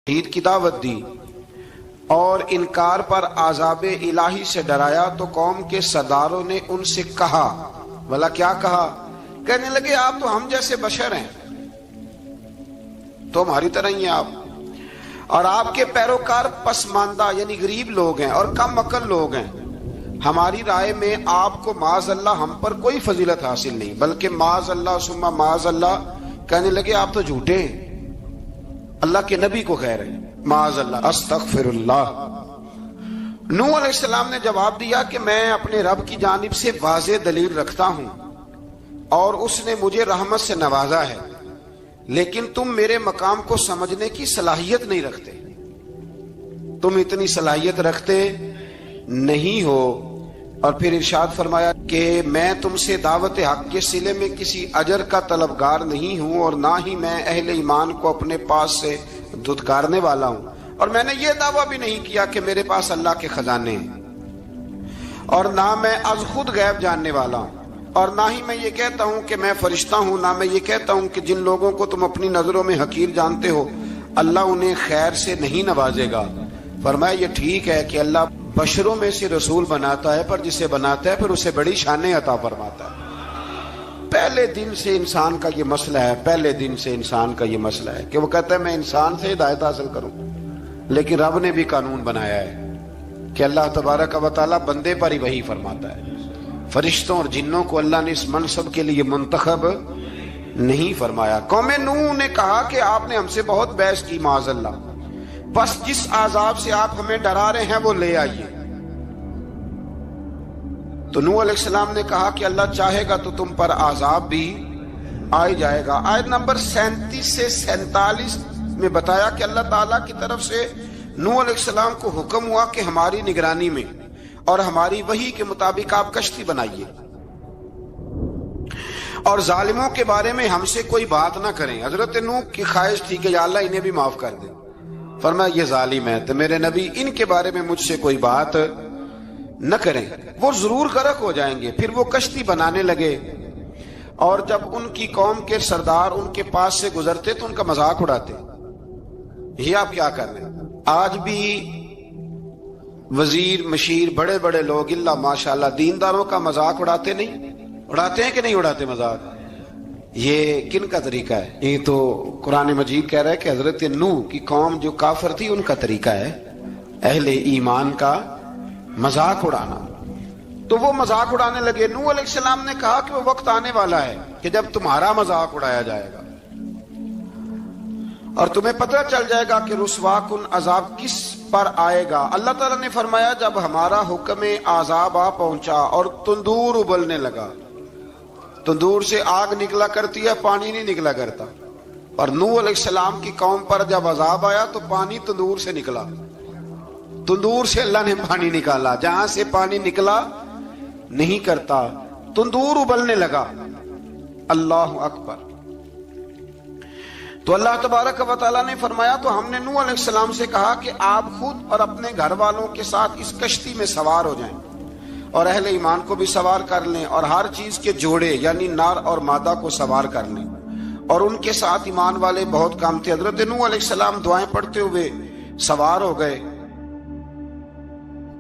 توحید کی دعوت دی اور انکار پر عذاب الہی سے ڈرایا تو قوم کے سرداروں نے ان سے کہا، بھلا کیا کہا؟ کہنے لگے آپ تو ہم جیسے بشر ہیں، تو ہماری طرح ہی ہیں آپ، اور آپ کے پیروکار پسماندہ یعنی غریب لوگ ہیں اور کم عقل لوگ ہیں۔ ہماری رائے میں آپ کو معاذ اللہ ہم پر کوئی فضیلت حاصل نہیں، بلکہ معاذ اللہ ثم معاذ اللہ۔ کہنے لگے آپ تو جھوٹے ہیں، اللہ کے نبی کو کہہ رہے ہیں معاذ اللہ، استغفر اللہ۔ نوح علیہ السلام نے جواب دیا کہ میں اپنے رب کی جانب سے واضح دلیل رکھتا ہوں اور اس نے مجھے رحمت سے نوازا ہے، لیکن تم میرے مقام کو سمجھنے کی صلاحیت نہیں رکھتے، تم اتنی صلاحیت رکھتے نہیں ہو۔ اور پھر ارشاد فرمایا کہ میں تم سے دعوت حق کے صلے میں کسی اجر کا طلبگار نہیں ہوں، اور نہ ہی میں اہل ایمان کو اپنے پاس سے دھتکارنے والا ہوں، اور میں نے یہ دعویٰ بھی نہیں کیا کہ میرے پاس اللہ کے خزانے ہیں، اور نہ میں از خود غیب جاننے والا ہوں، اور نہ ہی میں یہ کہتا ہوں کہ میں فرشتہ ہوں، نہ میں یہ کہتا ہوں کہ جن لوگوں کو تم اپنی نظروں میں حقیر جانتے ہو اللہ انہیں خیر سے نہیں نوازے گا۔ فرمایا یہ ٹھیک ہے کہ اللہ بشروں میں سے رسول بناتا ہے، پر جسے بناتا ہے پھر اسے بڑی شانیں عطا فرماتا ہے۔ پہلے دن سے انسان کا یہ مسئلہ ہے، پہلے دن سے انسان کا یہ مسئلہ ہے کہ وہ کہتا ہے میں انسان سے ہدایت حاصل کروں، لیکن رب نے بھی قانون بنایا ہے کہ اللہ تبارک و تعالیٰ بندے پر ہی وحی فرماتا ہے، فرشتوں اور جنوں کو اللہ نے اس منصب کے لیے منتخب نہیں فرمایا۔ قوم نوح نے کہا کہ آپ نے ہم سے بہت بحث کی معاذ اللہ، بس جس عذاب سے آپ ہمیں ڈرا رہے ہیں وہ لے آئیے۔ تو نوح علیہ السلام نے کہا کہ اللہ چاہے گا تو تم پر عذاب بھی آ جائے گا۔ آیت نمبر 37 سے 47 میں بتایا کہ اللہ تعالیٰ کی طرف سے نوح علیہ السلام کو حکم ہوا کہ ہماری نگرانی میں اور ہماری وحی کے مطابق آپ کشتی بنائیے، اور ظالموں کے بارے میں ہم سے کوئی بات نہ کریں۔ حضرت نوح کی خواہش تھی کہ یا اللہ انہیں بھی معاف کر دے، فرمایا یہ ظالم ہے تو میرے نبی ان کے بارے میں مجھ سے کوئی بات نہ کریں، وہ ضرور غرق ہو جائیں گے۔ پھر وہ کشتی بنانے لگے، اور جب ان کی قوم کے سردار ان کے پاس سے گزرتے تو ان کا مذاق اڑاتے۔ یہ آپ کیا کر رہے ہیں؟ آج بھی وزیر مشیر بڑے بڑے لوگ اللہ ماشاءاللہ دینداروں کا مذاق اڑاتے نہیں؟ اڑاتے ہیں کہ نہیں اڑاتے مذاق؟ یہ کن کا طریقہ ہے؟ یہ تو قرآن مجید کہہ رہا ہے کہ حضرت نوح کی قوم جو کافر تھی ان کا طریقہ ہے اہل ایمان کا مذاق اڑانا۔ تو وہ مذاق اڑانے لگے۔ نوح علیہ السلام نے کہا کہ وہ وقت آنے والا ہے کہ جب تمہارا مذاق اڑایا جائے گا اور تمہیں پتہ چل جائے گا کہ رسوا کن عذاب کس پر آئے گا۔ اللہ تعالیٰ نے فرمایا جب ہمارا حکم عذاب آ پہنچا اور تندور ابلنے لگا، تندور سے آگ نکلا کرتی ہے، پانی نہیں نکلا کرتا، اور نوح علیہ السلام کی قوم پر جب عذاب آیا تو پانی تندور سے نکلا، تندور سے اللہ نے پانی نکالا، جہاں سے پانی نکلا نہیں کرتا، تندور ابلنے لگا۔ اللہ اکبر۔ تو اللہ تبارک و تعالیٰ نے فرمایا تو ہم نے نوح علیہ السلام سے کہا کہ آپ خود اور اپنے گھر والوں کے ساتھ اس کشتی میں سوار ہو جائیں، اور اہل ایمان کو بھی سوار کر لیں، اور ہر چیز کے جوڑے یعنی نر اور مادہ کو سوار کر لیں، اور ان کے ساتھ ایمان والے بہت کام تھے۔ حضرت نوح علیہ السلام دعائیں پڑھتے ہوئے سوار ہو گئے۔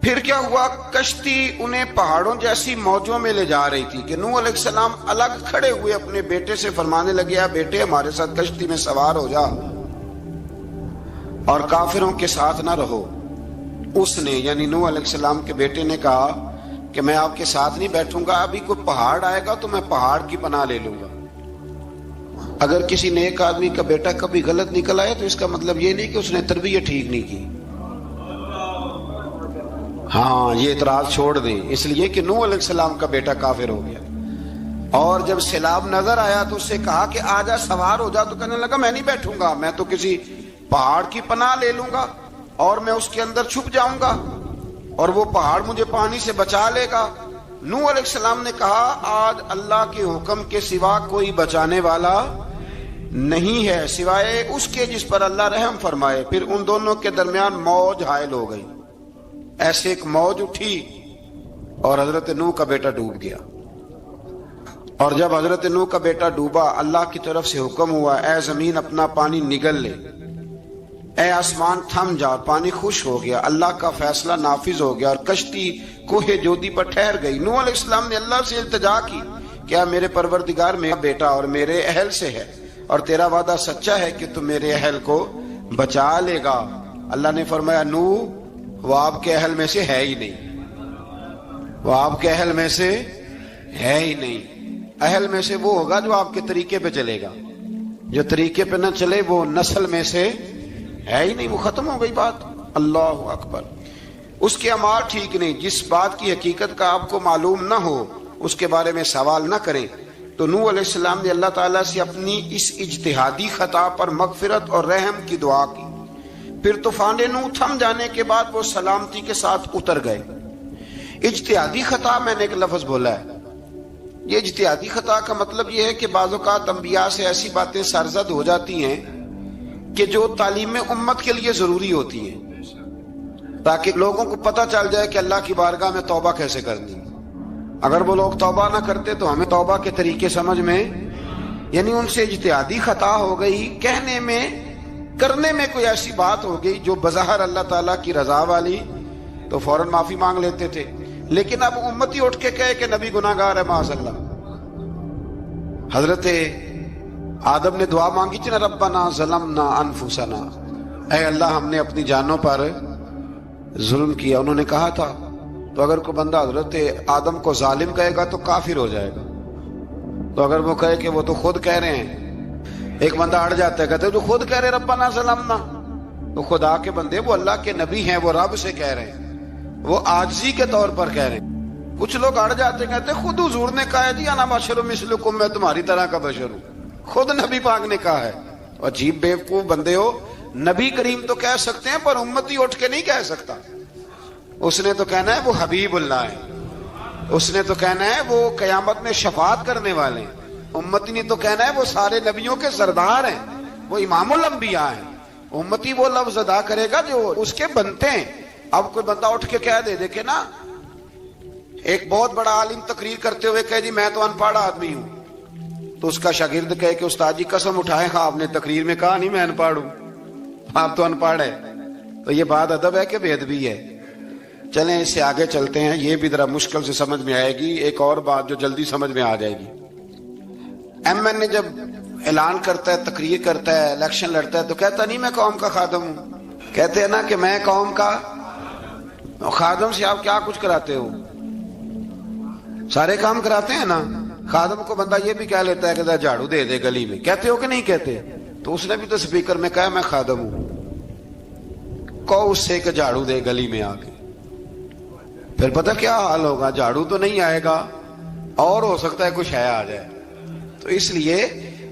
پھر کیا ہوا؟ کشتی انہیں پہاڑوں جیسی موجوں میں لے جا رہی تھی کہ نوح علیہ السلام الگ کھڑے ہوئے اپنے بیٹے سے فرمانے لگے اے بیٹے ہمارے ساتھ کشتی میں سوار ہو جا اور کافروں کے ساتھ نہ رہو۔ اس نے یعنی نوح علیہ السلام کے بیٹے نے کہا کہ میں آپ کے ساتھ نہیں بیٹھوں گا، ابھی کوئی پہاڑ آئے گا تو میں پہاڑ کی پناہ لے لوں گا۔ اگر کسی نیک آدمی کا بیٹا کبھی غلط نکل آئے تو اس کا مطلب یہ نہیں کہ اس نے تربیت ٹھیک نہیں کی، ہاں یہ اعتراض چھوڑ دیں، اس لیے کہ نوح علیہ السلام کا بیٹا کافر ہو گیا۔ اور جب سیلاب نظر آیا تو اس سے کہا کہ آجا سوار ہو جا، تو کہنے لگا میں نہیں بیٹھوں گا، میں تو کسی پہاڑ کی پناہ لے لوں گا اور میں اس کے اندر چھپ جاؤں گا اور وہ پہاڑ مجھے پانی سے بچا لے گا۔ نوح علیہ السلام نے کہا آج اللہ کے حکم کے سوا کوئی بچانے والا نہیں ہے سوائے اس کے جس پر اللہ رحم فرمائے۔ پھر ان دونوں کے درمیان موج حائل ہو گئی، ایسے ایک موج اٹھی اور حضرت نوح کا بیٹا ڈوب گیا۔ اور جب حضرت نوح کا بیٹا ڈوبا اللہ کی طرف سے حکم ہوا اے زمین اپنا پانی نگل لے، اے آسمان تھم جا، پانی خوش ہو گیا، اللہ کا فیصلہ نافذ ہو گیا اور کشتی کوہ جودی پر ٹھہر گئی۔ نوح علیہ السلام نے اللہ سے التجا کی، کیا میرے پروردگار میرا بیٹا اور میرے اہل سے ہے، اور تیرا وعدہ سچا ہے کہ تم میرے اہل کو بچا لے گا۔ اللہ نے فرمایا نوح وہ آپ کے اہل میں سے ہے ہی نہیں، وہ آپ کے اہل میں سے ہے ہی نہیں۔ اہل میں سے وہ ہوگا جو آپ کے طریقے پہ چلے گا، جو طریقے پہ نہ چلے وہ نسل میں سے ہے ہی نہیں، وہ ختم ہو گئی بات۔ اللہ اکبر۔ اس کے اعمال ٹھیک نہیں، جس بات کی حقیقت کا آپ کو معلوم نہ ہو اس کے بارے میں سوال نہ کریں۔ تو نوح علیہ السلام نے اللہ تعالیٰ سے اپنی اس اجتہادی خطا پر مغفرت اور رحم کی دعا کی۔ پھر طوفان نوح تھم جانے کے بعد وہ سلامتی کے ساتھ اتر گئے۔ اجتہادی خطا میں نے ایک لفظ بولا ہے، یہ اجتہادی خطا کا مطلب یہ ہے کہ بعض اوقات انبیاء سے ایسی باتیں سرزد ہو جاتی ہیں کہ جو تعلیم امت کے لیے ضروری ہوتی ہیں، تاکہ لوگوں کو پتہ چل جائے کہ اللہ کی بارگاہ میں توبہ کیسے کرنی۔ اگر وہ لوگ توبہ نہ کرتے تو ہمیں توبہ کے طریقے سمجھ میں، یعنی ان سے اجتہادی خطا ہو گئی، کہنے میں کرنے میں کوئی ایسی بات ہو گئی جو بظاہر اللہ تعالیٰ کی رضا والی، تو فوراً معافی مانگ لیتے تھے۔ لیکن اب امتی اٹھ کے کہے کہ نبی گناہ گار ہے معاذ اللہ۔ حضرت آدم نے دعا مانگی تھی نا، ربنا ظلمنا انفسنا، اے اللہ ہم نے اپنی جانوں پر ظلم کیا، انہوں نے کہا تھا۔ تو اگر کوئی بندہ حضرت آدم کو ظالم کہے گا تو کافر ہو جائے گا، تو اگر وہ کہے کہ وہ تو خود کہہ رہے ہیں، ایک بندہ اڑ جاتا ہے، کہتے ہیں جو خود کہہ رہے ربنا ظلمنا، تو خدا کے بندے وہ اللہ کے نبی ہیں، وہ رب سے کہہ رہے ہیں، وہ عاجزی کے طور پر کہہ رہے ہیں۔ کچھ لوگ اڑ جاتے ہیں، کہتے ہیں خود حضور نے کہا ہے جی انا بشر مثلکم، میں تمہاری طرح کا بشر ہوں، خود نبی پاک نے کہا ہے۔ عجیب بیوقوف بندے ہو، نبی کریم تو کہہ سکتے ہیں پر امتی اٹھ کے نہیں کہہ سکتا۔ اس نے تو کہنا ہے وہ حبیب اللہ ہے، اس نے تو کہنا ہے وہ قیامت میں شفاعت کرنے والے ہیں، امتی نے تو کہنا ہے وہ سارے نبیوں کے سردار ہیں، وہ امام الانبیاء ہیں۔ امتی وہ لفظ ادا کرے گا جو اس کے بنتے ہیں۔ اب کوئی بندہ اٹھ کے کہہ دے، دیکھے نا ایک بہت بڑا عالم تقریر کرتے ہوئے کہے جی میں تو ان پڑھ آدمی ہوں، تو اس کا شاگرد کہے کہ استاد جی قسم اٹھائے ہاں آپ نے تقریر میں کہا نہیں میں ان پڑھ ہوں، آپ تو ان پڑھ ہے۔ تو یہ بات ادب ہے کہ بے ادبی ہے؟ چلیں اس سے آگے چلتے ہیں، یہ بھی ذرا مشکل سے سمجھ میں آئے گی۔ ایک اور بات جو جلدی سمجھ میں آ جائے گی، ایم این اے جب اعلان کرتا ہے، تقریر کرتا ہے، الیکشن لڑتا ہے تو کہتا نہیں میں قوم کا خادم ہوں، کہتے ہیں نا کہ میں قوم کا خادم سے آپ کیا کچھ کراتے ہو؟ سارے کام کراتے ہیں نا۔ خادم کو بندہ یہ بھی کہہ لیتا ہے کہ جھاڑو دے دے گلی میں، کہتے ہو کہ نہیں کہتے؟ تو اس نے بھی تو سپیکر میں کہا میں خادم ہوں، کہو اس سے کہ جھاڑو دے گلی میں آ کے، پھر پتہ کیا حال ہوگا؟ جھاڑو تو نہیں آئے گا اور ہو سکتا ہے کچھ ہے آ جائے۔ تو اس لیے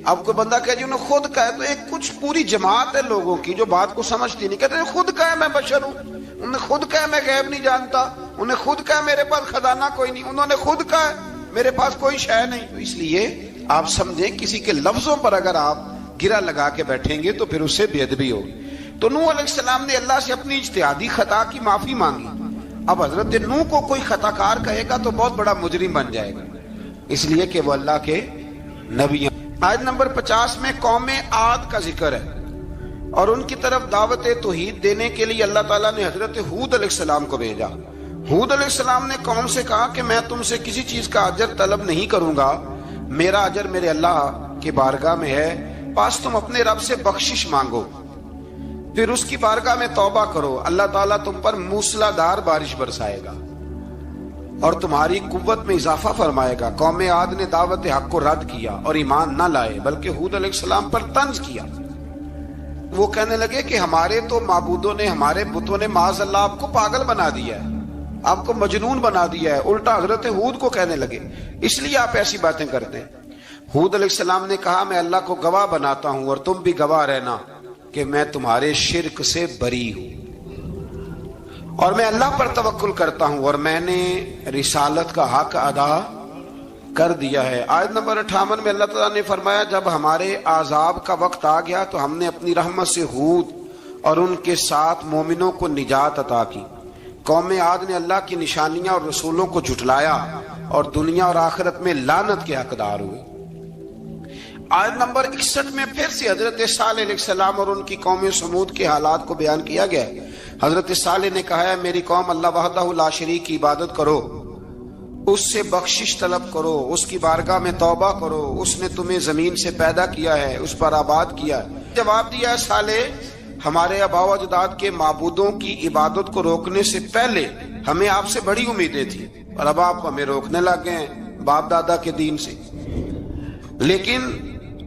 اب کوئی بندہ کہ جی انہوں نے خود کہا ہے، تو ایک کچھ پوری جماعت ہے لوگوں کی جو بات کو سمجھتی نہیں، کہتے ہیں خود کہا ہے میں بشر ہوں، انہوں نے خود کہا ہے میں غیب نہیں جانتا، انہوں نے خود کہا ہے میرے پاس خزانہ کوئی نہیں، انہوں نے خود کہا ہے میرے پاس کوئی شے نہیں۔ تو اس لیے آپ سمجھیں کسی کے لفظوں پر اگر آپ گرہ لگا کے بیٹھیں گے تو پھر اس سے بے ادبی ہوگی۔ تو نوح علیہ السلام نے اللہ سے اپنی اجتہادی خطا کی معافی مانگی۔ اب حضرت نوح کو کوئی خطا کار کہے گا تو بہت بڑا مجرم بن جائے گا، اس لیے کہ وہ اللہ کے نبی ہیں۔ آیت نمبر 50 میں قوم عاد کا ذکر ہے اور ان کی طرف دعوت توحید دینے کے لیے اللہ تعالیٰ نے حضرت ہود علیہ السلام کو بھیجا۔ ہود علیہ السلام نے قوم سے کہا کہ میں تم سے کسی چیز کا اجر طلب نہیں کروں گا، میرا اجر میرے اللہ کی بارگاہ میں ہے، پاس تم اپنے رب سے بخشش مانگو، پھر اس کی بارگاہ میں توبہ کرو، اللہ تعالیٰ تم پر موسلا دار بارش برسائے گا اور تمہاری قوت میں اضافہ فرمائے گا۔ قوم عاد نے دعوت حق کو رد کیا اور ایمان نہ لائے، بلکہ ہود علیہ السلام پر طنز کیا۔ وہ کہنے لگے کہ ہمارے تو معبودوں نے، ہمارے بتوں نے معاذ اللہ آپ کو پاگل بنا دیا ہے، آپ کو مجنون بنا دیا ہے۔ الٹا حضرت ہود کو کہنے لگے اس لیے آپ ایسی باتیں کرتے ہیں۔ ہود علیہ السلام نے کہا میں اللہ کو گواہ بناتا ہوں اور تم بھی گواہ رہنا کہ میں تمہارے شرک سے بری ہوں اور میں اللہ پر توکل کرتا ہوں اور میں نے رسالت کا حق ادا کر دیا ہے۔ آیت نمبر 58 میں اللہ تعالیٰ نے فرمایا جب ہمارے عذاب کا وقت آ گیا تو ہم نے اپنی رحمت سے ہود اور ان کے ساتھ مومنوں کو نجات عطا کی۔ قوم عاد نے اللہ کی نشانیاں اور رسولوں کو جھٹلایا اور دنیا اور آخرت میں لعنت کے حقدار ہوئے۔ آیت نمبر 61 میں پھر سے حضرت صالح علیہ السلام اور ان کی قوم سمود کے حالات کو بیان کیا گیا ہے۔ حضرت صالح نے کہا ہے میری قوم اللہ وحدہ لا شریک کی عبادت کرو، اس سے بخشش طلب کرو، اس کی بارگاہ میں توبہ کرو، اس نے تمہیں زمین سے پیدا کیا ہے، اس پر آباد کیا ہے۔ جواب دیا ہے صالح ہمارے آباء و اجداد کے معبودوں کی عبادت کو روکنے سے پہلے ہمیں آپ سے بڑی امیدیں تھیں، اور اب آپ ہمیں روکنے لگ گئے ہیں باپ دادا کے دین سے، لیکن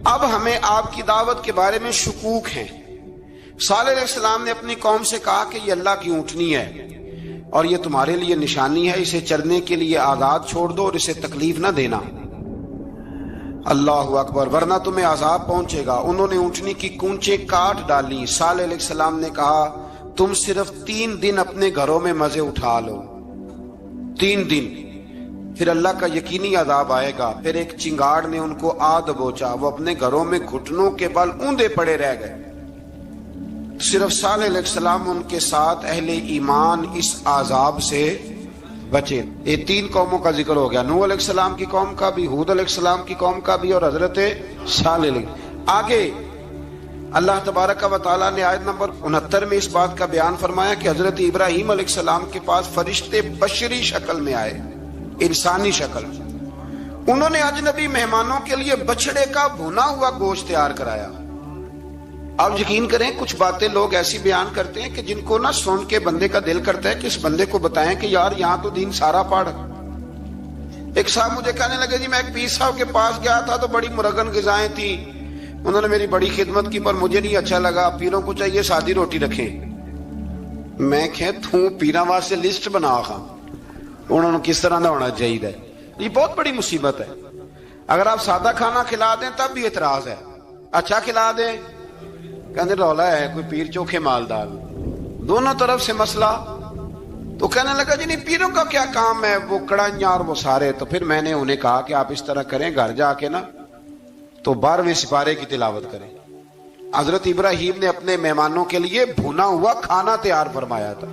اب ہمیں آپ کی دعوت کے بارے میں شکوک ہیں۔ صالح علیہ السلام نے اپنی قوم سے کہا کہ یہ اللہ کی اونٹنی ہے اور یہ تمہارے لیے نشانی ہے، اسے چرنے کے لیے آزاد چھوڑ دو اور اسے تکلیف نہ دینا، اللہ اکبر، ورنہ تمہیں عذاب پہنچے گا۔ انہوں نے اونٹنی کی کونچیں کاٹ ڈالی۔ صالح علیہ السلام نے کہا تم صرف 3 دن اپنے گھروں میں مزے اٹھا لو، 3 دن، پھر اللہ کا یقینی عذاب آئے گا۔ پھر ایک چنگاڑ نے ان کو آ دبوچا، وہ اپنے گھروں میں گھٹنوں کے بل اوندے پڑے رہ گئے۔ صرف صالح علیہ السلام ان کے ساتھ اہل ایمان اس عذاب سے بچے۔ یہ 3 قوموں کا ذکر ہو گیا، نوح علیہ السلام کی قوم کا بھی، ہود علیہ السلام کی قوم کا بھی، اور حضرت صالح علیہ۔ آگے اللہ تبارک و تعالیٰ نے آیت نمبر 69 میں اس بات کا بیان فرمایا کہ حضرت ابراہیم علیہ السلام کے پاس فرشتے بشری شکل میں آئے، انسانی شکل۔ انہوں نے اجنبی مہمانوں کے لیے بچڑے کا بھونا ہوا گوشت تیار کرایا۔ آپ یقین کریں کچھ باتیں لوگ ایسی بیان کرتے ہیں کہ جن کو نہ سن کے بندے کا دل کرتا ہے کہ اس بندے کو بتائیں کہ یار یہاں تو دین سارا پڑھ۔ ایک صاحب مجھے کہنے لگے جی میں ایک پیر صاحب کے پاس گیا تھا تو بڑی مرغن غذائیں تھیں، انہوں نے میری بڑی خدمت کی پر مجھے نہیں اچھا لگا، پیروں کو چاہیے سادی روٹی رکھیں۔ میں کہ تو پیراں واسطے لسٹ بنا خاں انہوں نے کس طرح نہ ہونا چاہیے۔ یہ بہت بڑی مصیبت ہے، اگر آپ سادہ کھانا کھلا دیں تب بھی اعتراض ہے، اچھا کھلا دیں کہنے رولا ہے کوئی پیر چوکھے مالدار، دونوں طرف سے مسئلہ۔ تو کہنے لگا جی نہیں پیروں کا کیا کام ہے، وہ کڑائیاں اور وہ سارے۔ تو پھر میں نے انہیں کہا کہ آپ اس طرح کریں، گھر جا کے نا تو 12ویں سپارے کی تلاوت کریں۔ حضرت ابراہیم نے اپنے مہمانوں کے لیے بھونا ہوا کھانا تیار فرمایا تھا۔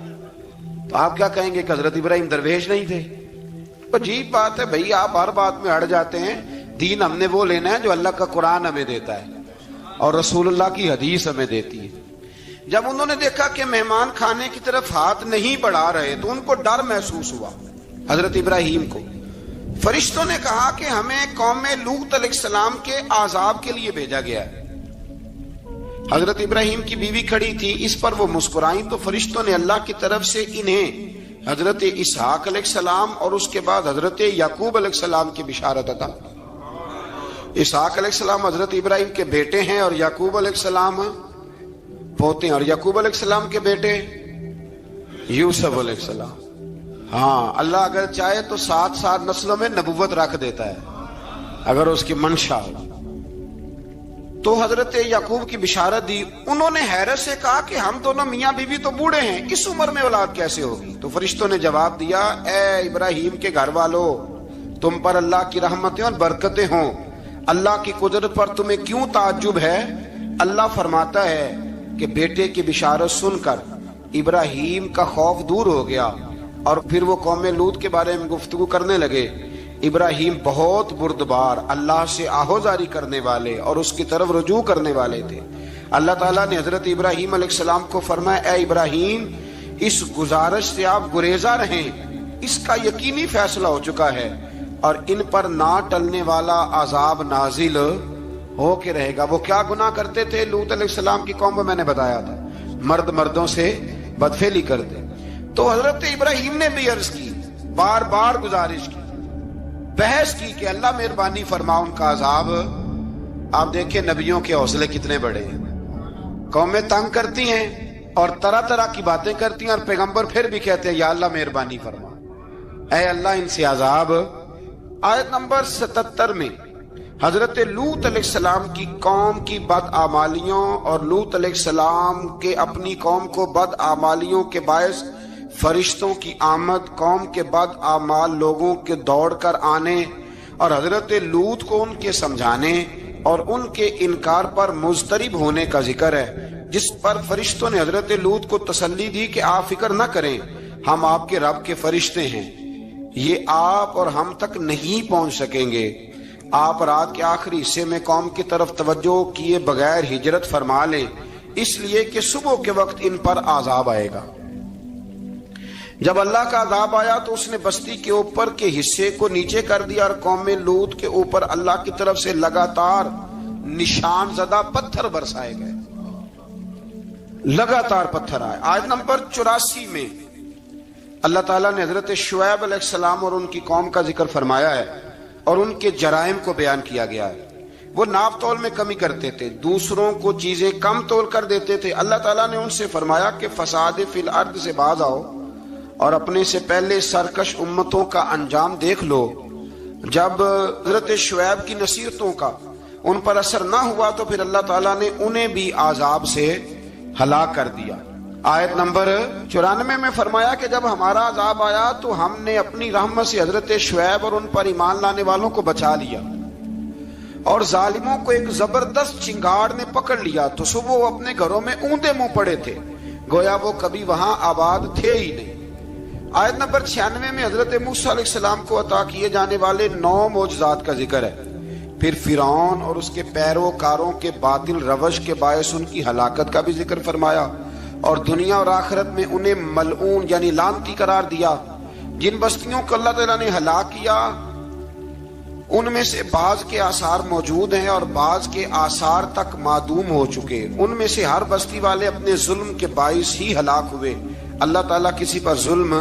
تو آپ کیا کہیں گے کہ حضرت ابراہیم درویش نہیں تھے؟ عجیب بات ہے بھائی، آپ ہر بات میں اڑ جاتے ہیں۔ دین ہم نے وہ لینا ہے جو اللہ کا قرآن ہمیں دیتا ہے اور رسول اللہ کی حدیث ہمیں دیتی ہے۔ جب انہوں نے دیکھا کہ مہمان کھانے کی طرف ہاتھ نہیں بڑھا رہے تو ان کو ڈر محسوس ہوا۔ حضرت ابراہیم کو فرشتوں نے کہا کہ ہمیں قوم لوط علیہ السلام کے عذاب کے لیے بھیجا گیا ہے۔ حضرت ابراہیم کی بیوی کھڑی تھی، اس پر وہ مسکرائیں تو فرشتوں نے اللہ کی طرف سے انہیں حضرت اسحاق علیہ السلام اور اس کے بعد حضرت یعقوب علیہ السلام کی بشارت عطا۔ اسحاق علیہ السلام حضرت ابراہیم کے بیٹے ہیں اور یعقوب علیہ السلام پوتے ہیں، اور یعقوب علیہ السلام کے بیٹے یوسف علیہ السلام۔ ہاں اللہ اگر چاہے تو 7 نسلوں میں نبوت رکھ دیتا ہے اگر اس کی منشا ہو۔ تو حضرت یعقوب کی بشارت دی۔ انہوں نے حیرت سے کہا کہ ہم دونوں میاں بیوی تو بوڑھے ہیں، اس عمر میں اولاد کیسے ہوگی؟ تو فرشتوں نے جواب دیا اے ابراہیم کے گھر والو، تم پر اللہ کی رحمتیں اور برکتیں ہوں، اللہ کی قدرت پر تمہیں کیوں تعجب ہے؟ اللہ فرماتا ہے کہ بیٹے کی بشارت سن کر ابراہیم کا خوف دور ہو گیا اور پھر وہ قوم لوط کے بارے میں گفتگو کرنے لگے۔ ابراہیم بہت بردبار، اللہ سے آہوزاری کرنے والے اور اس کی طرف رجوع کرنے والے تھے۔ اللہ تعالیٰ نے حضرت ابراہیم علیہ السلام کو فرمایا اے ابراہیم اس گزارش سے آپ گریزاں رہیں، اس کا یقینی فیصلہ ہو چکا ہے اور ان پر نہ ٹلنے والا عذاب نازل ہو کے رہے گا۔ وہ کیا گناہ کرتے تھے؟ لوط علیہ السلام کی قوم میں میں نے بتایا تھا، مرد مردوں سے بدفعلی کرتے۔ تو حضرت ابراہیم نے بھی عرض کی، بار بار گزارش کی، بحث کی کہ اللہ مہربانی فرما ان کا عذاب۔ آپ دیکھیں نبیوں کے حوصلے کتنے بڑے ہیں، قومیں تنگ کرتی ہیں اور طرح طرح کی باتیں کرتی ہیں اور پیغمبر پھر بھی کہتے ہیں یا اللہ مہربانی فرما، اے اللہ ان سے عذاب۔ آیت نمبر 77 میں حضرت لوط علیہ السلام کی قوم کی بدعمالیوں اور لوط علیہ السلام کے اپنی قوم کو بدعمالیوں کے باعث فرشتوں کی آمد، قوم کے بدعمال لوگوں کے دوڑ کر آنے اور حضرت لوط کو ان کے سمجھانے اور ان کے انکار پر مضطرب ہونے کا ذکر ہے، جس پر فرشتوں نے حضرت لوط کو تسلی دی کہ آپ فکر نہ کریں، ہم آپ کے رب کے فرشتے ہیں، یہ آپ اور ہم تک نہیں پہنچ سکیں گے، آپ رات کے آخری حصے میں قوم کی طرف توجہ کیے بغیر ہجرت فرما لیں، اس لیے کہ صبح کے وقت ان پر عذاب آئے گا۔ جب اللہ کا عذاب آیا تو اس نے بستی کے اوپر کے حصے کو نیچے کر دیا اور قوم لوط کے اوپر اللہ کی طرف سے لگاتار نشان زدہ پتھر برسائے گئے، لگاتار پتھر آئے۔ آیت نمبر 84 میں اللہ تعالیٰ نے حضرت شعیب علیہ السلام اور ان کی قوم کا ذکر فرمایا ہے اور ان کے جرائم کو بیان کیا گیا ہے۔ وہ ناپ تول میں کمی کرتے تھے، دوسروں کو چیزیں کم تول کر دیتے تھے۔ اللہ تعالیٰ نے ان سے فرمایا کہ فساد فی الارض سے باز آؤ اور اپنے سے پہلے سرکش امتوں کا انجام دیکھ لو۔ جب حضرت شعیب کی نصیحتوں کا ان پر اثر نہ ہوا تو پھر اللہ تعالیٰ نے انہیں بھی عذاب سے ہلاک کر دیا۔ آیت نمبر 94 میں فرمایا کہ جب ہمارا عذاب آیا تو ہم نے اپنی رحمت سے حضرت شعیب اور ان پر ایمان لانے والوں کو بچا لیا، اور ظالموں کو ایک زبردست چنگاڑ نے پکڑ لیا تو صبح وہ اپنے گھروں میں اوندا منہ پڑے تھے، گویا وہ کبھی وہاں آباد تھے ہی نہیں۔ آیت نمبر 96 میں حضرت موسیٰ علیہ السلام کو عطا کیے جانے والے 9 معجزات کا ذکر ہے۔ پھر فرعون اور اس کے پیروکاروں کے باطل روش کے باعث ان کی ہلاکت کا بھی ذکر فرمایا، اور دنیا اور آخرت میں انہیں ملعون یعنی لعنتی قرار دیا۔ جن بستیوں کو اللہ تعالیٰ نے ہلاک کیا ان میں سے بعض کے آثار موجود ہیں اور بعض کے آثار تک معدوم ہو چکے۔ ان میں سے ہر بستی والے اپنے ظلم کے باعث ہی ہلاک ہوئے۔ اللہ تعالیٰ کسی پر ظلم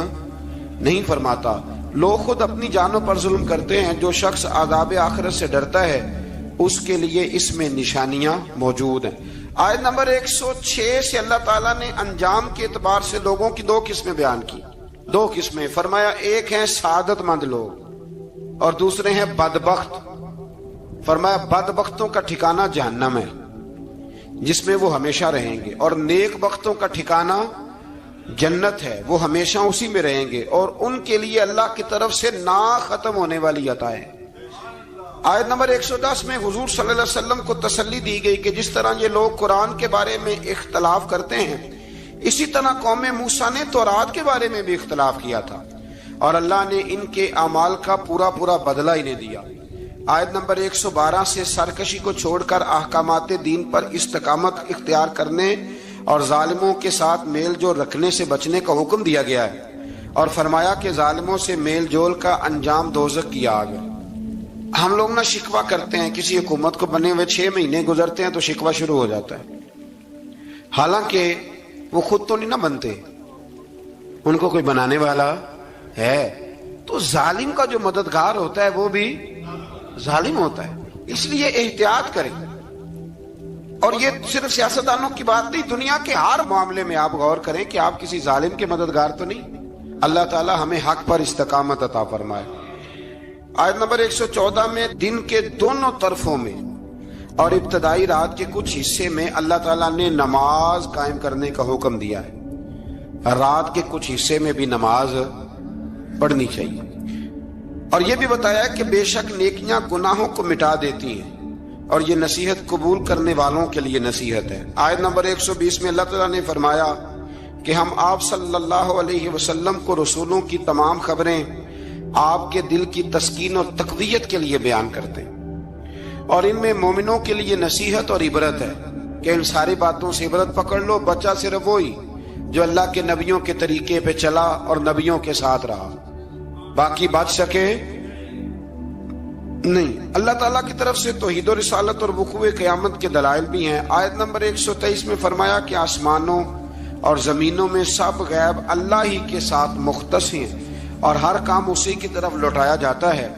نہیں فرماتا، لوگ خود اپنی جانوں پر ظلم کرتے ہیں۔ جو شخص عذاب آخرت سے ڈرتا ہے اس کے لیے اس میں نشانیاں موجود ہیں۔ آیت نمبر 106 سے اللہ تعالیٰ نے انجام کے اعتبار سے لوگوں کی 2 قسمیں بیان کی۔ 2 قسمیں فرمایا، ایک ہیں سعادت مند لوگ اور دوسرے ہیں بدبخت۔ فرمایا بدبختوں کا ٹھکانہ جہنم ہے جس میں وہ ہمیشہ رہیں گے، اور نیک بختوں کا ٹھکانہ جنت ہے، وہ ہمیشہ اسی میں رہیں گے، اور ان کے لیے اللہ کی طرف سے نا ختم ہونے والی عطائیں۔ آیت نمبر 110 میں حضور صلی اللہ علیہ وسلم کو تسلی دی گئی کہ جس طرح یہ لوگ قرآن کے بارے میں اختلاف کرتے ہیں، اسی طرح قوم موسیٰ نے تورات کے بارے میں بھی اختلاف کیا تھا، اور اللہ نے ان کے اعمال کا پورا بدلہ انہیں دیا۔ آیت نمبر 112 سے سرکشی کو چھوڑ کر احکامات دین پر استقامت اختیار کرنے اور ظالموں کے ساتھ میل جول رکھنے سے بچنے کا حکم دیا گیا ہے، اور فرمایا کہ ظالموں سے میل جول کا انجام دوزخ کی آگ ہے۔ ہم لوگ نہ شکوہ کرتے ہیں، کسی حکومت کو بنے ہوئے 6 مہینے گزرتے ہیں تو شکوہ شروع ہو جاتا ہے، حالانکہ وہ خود تو نہیں نہ بنتے، ان کو کوئی بنانے والا ہے۔ تو ظالم کا جو مددگار ہوتا ہے وہ بھی ظالم ہوتا ہے، اس لیے احتیاط کریں۔ اور یہ صرف سیاستدانوں کی بات نہیں، دنیا کے ہر معاملے میں آپ غور کریں کہ آپ کسی ظالم کے مددگار تو نہیں۔ اللہ تعالی ہمیں حق پر استقامت عطا فرمائے۔ آیت نمبر 114 میں دن کے دونوں طرفوں میں اور ابتدائی رات کے کچھ حصے میں اللہ تعالیٰ نے نماز قائم کرنے کا حکم دیا ہے۔ رات کے کچھ حصے میں بھی نماز پڑھنی چاہیے، اور یہ بھی بتایا کہ بے شک نیکیاں گناہوں کو مٹا دیتی ہیں، اور یہ نصیحت قبول کرنے والوں کے لیے نصیحت ہے۔ آیت نمبر 120 میں اللہ تعالیٰ نے فرمایا کہ ہم آپ صلی اللہ علیہ وسلم کو رسولوں کی تمام خبریں آپ کے دل کی تسکین اور تقویت کے لیے بیان کرتے ہیں، اور ان میں مومنوں کے لیے نصیحت اور عبرت ہے کہ ان ساری باتوں سے عبرت پکڑ لو۔ بچہ صرف وہی جو اللہ کے نبیوں کے طریقے پہ چلا اور نبیوں کے ساتھ رہا، باقی بچ سکے نہیں۔ اللہ تعالیٰ کی طرف سے توحید و رسالت اور وقوع قیامت کے دلائل بھی ہیں۔ آیت نمبر 123 میں فرمایا کہ آسمانوں اور زمینوں میں سب غیب اللہ ہی کے ساتھ مختص ہیں، اور ہر کام اسی کی طرف لوٹایا جاتا ہے۔